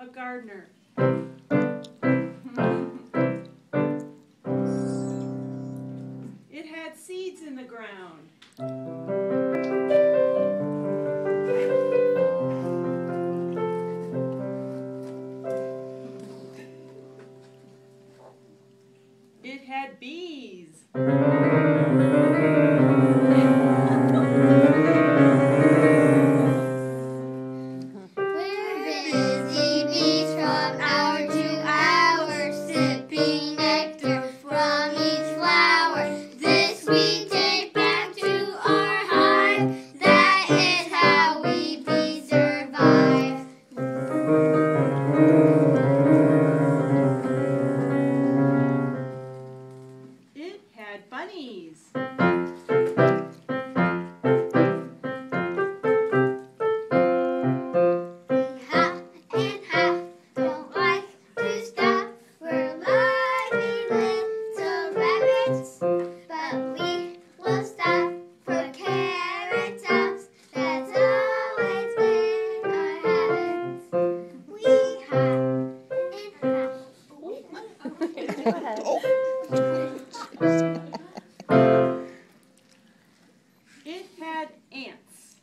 a gardener. It had seeds in the ground. It had bees. It had bunnies. Go ahead. It had ants.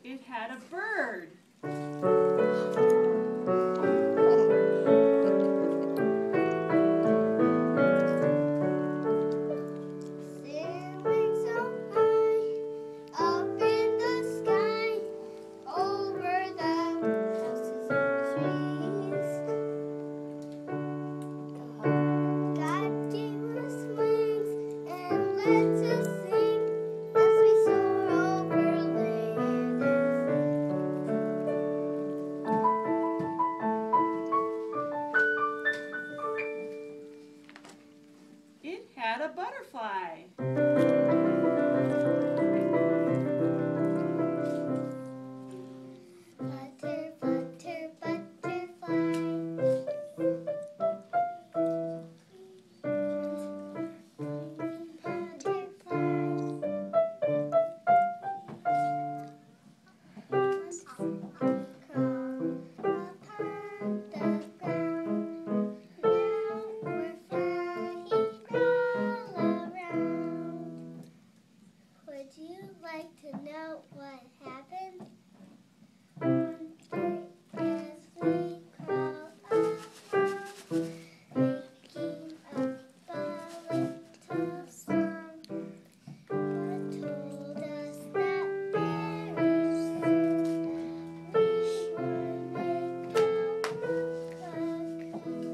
It had a bird. It had a butterfly. Would you like to know what happened? One day as we crawled along, making up a little song, God told us that very soon we would make a cocoon.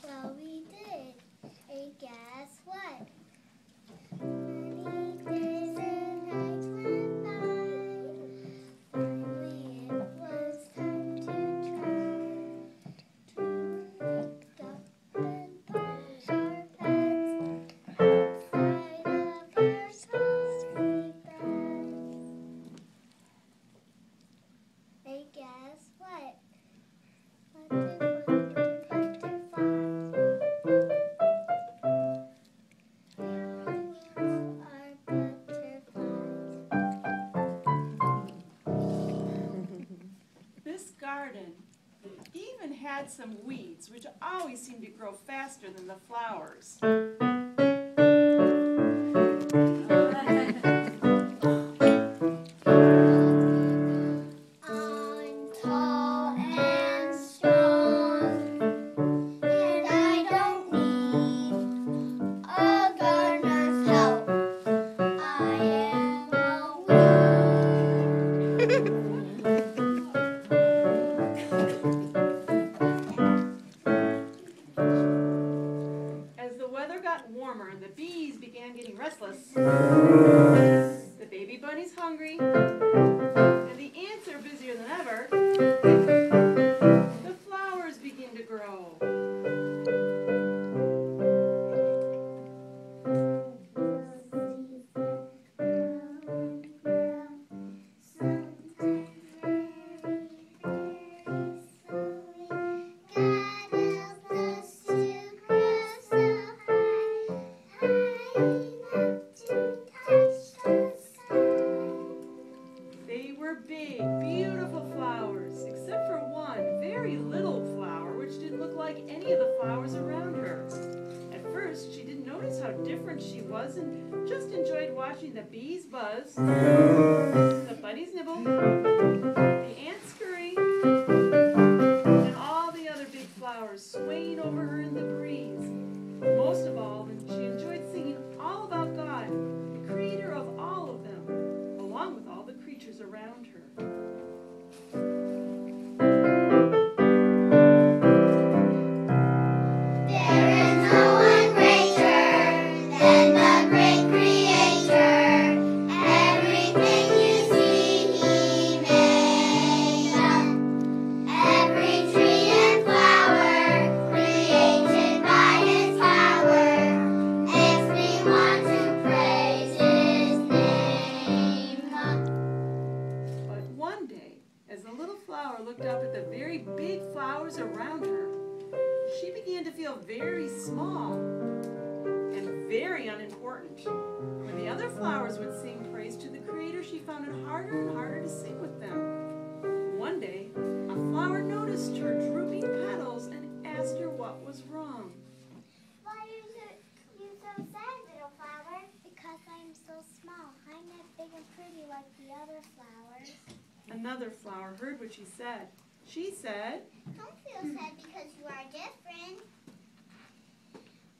Well, we did, and guess what? Many days and nights went by. Finally, it was time to try to lift up and put our heads outside of our cozy beds. And guess what? This garden even had some weeds, which always seem to grow faster than the flowers. and the bees began getting restless. The baby bunny's hungry, and the ants are busier than ever. The flowers begin to grow. They were big, beautiful flowers, except for one very little flower which didn't look like any of the flowers around her. At first, she didn't notice how different she was and just enjoyed watching the bees buzz, the bunnies nibble, the ants scurry, and all the other big flowers swaying over her in the breeze. Most of all, she enjoyed singing all about God, the creator of all of them, along with all the creatures around her. There is no one greater than the great Creator. Everything you see, He made up. Every tree and flower created by His power makes me want to praise His name. But one day, as the little flower looked up at the very big flowers around her, she began to feel very small and very unimportant. When the other flowers would sing praise to the Creator, she found it harder and harder to sing with them. One day, a flower noticed her drooping petals and asked her what was wrong. Why are you so sad, little flower? Because I'm so small. I'm not big and pretty like the other flowers. Another flower heard what she said. She said, Don't feel sad because you are different.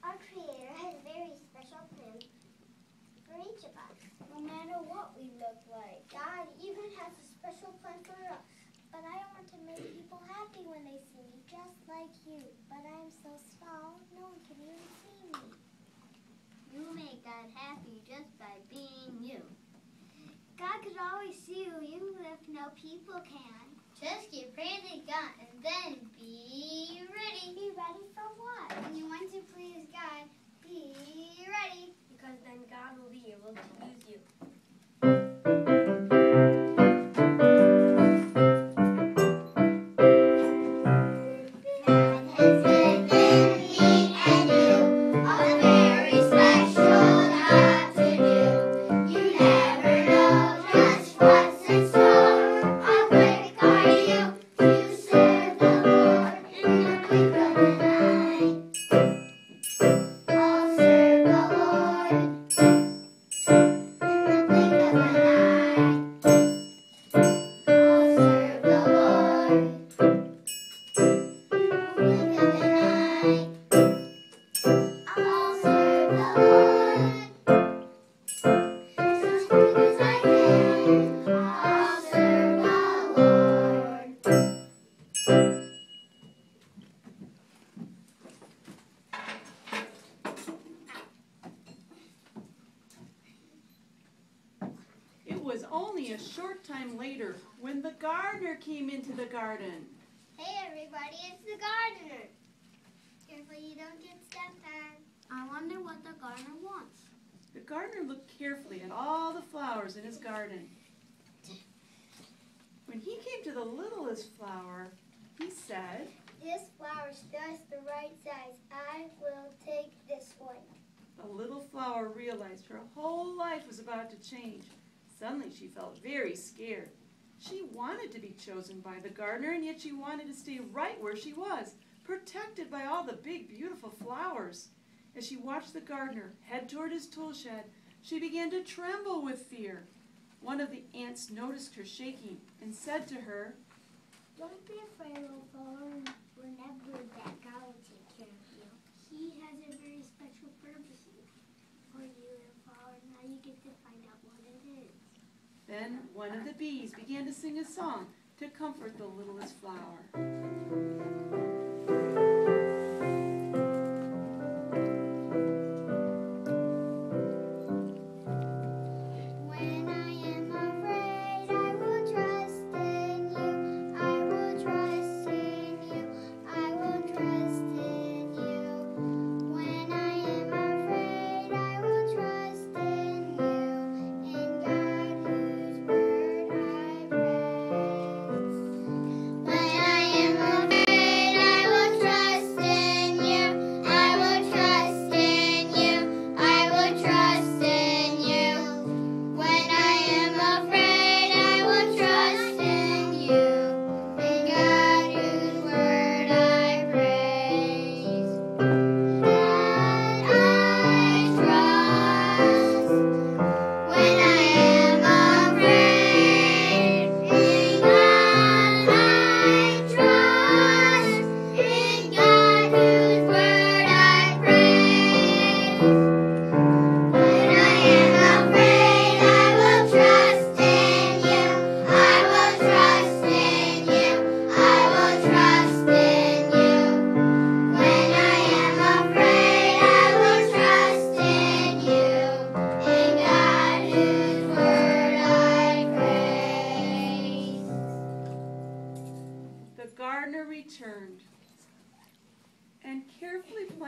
Our Creator has a very special plan for each of us, no matter what we look like. God even has a special plan for us. But I want to make people happy when they see me, just like you. But I'm so small, no one can even see me. You make God happy just by being you. God could always see you even if no people can. Just keep praising God and then be ready. Be ready for what? When you want to please God, be ready. Because then God will be able to use you. God has given me and you a very special job to do. You never know just what's in store. How quick are you to serve the Lord in the blink of an eye? I'll serve the Lord in the blink of an eye. I'll serve the Lord in the blink of an eye. I'll serve the Lord as quick as I can. I'll serve the Lord. it was only a short time later when the gardener came into the garden. Hey everybody, it's the gardener. Careful you don't get stepped on. I wonder what the gardener wants. The gardener looked carefully at all the flowers in his garden. When he came to the littlest flower, he said, This flower's just the right size. I will take this one. the little flower realized her whole life was about to change. Suddenly she felt very scared. She wanted to be chosen by the gardener, and yet she wanted to stay right where she was, protected by all the big, beautiful flowers. As she watched the gardener head toward his tool shed, she began to tremble with fear. One of the ants noticed her shaking and said to her, Don't be afraid, little flower. Whenever that God will take care of you. He has a very special purpose for you, little flower. Now you get to find out what it is. Then one of the bees began to sing a song to comfort the littlest flower.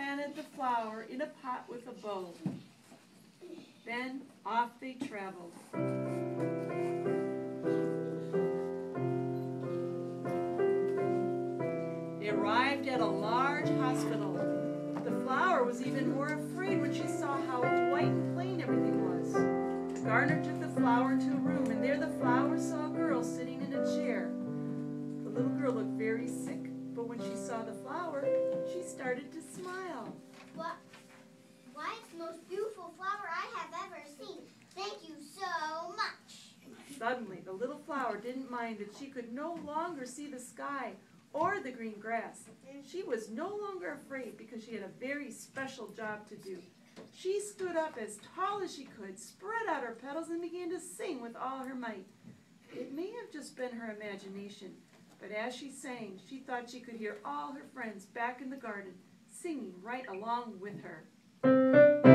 planted the flower in a pot with a bow. Then off they traveled. They arrived at a large hospital. The flower was even more afraid when she saw how white and plain everything was. The gardener took the flower into a room, and there the flower saw a girl sitting in a chair. The little girl looked very sick, but when she saw the flower, she started to smile. Why, it's the most beautiful flower I have ever seen. Thank you so much. Suddenly, the little flower didn't mind that she could no longer see the sky or the green grass. She was no longer afraid because she had a very special job to do. She stood up as tall as she could, spread out her petals, and began to sing with all her might. It may have just been her imagination, but as she sang, she thought she could hear all her friends back in the garden singing right along with her.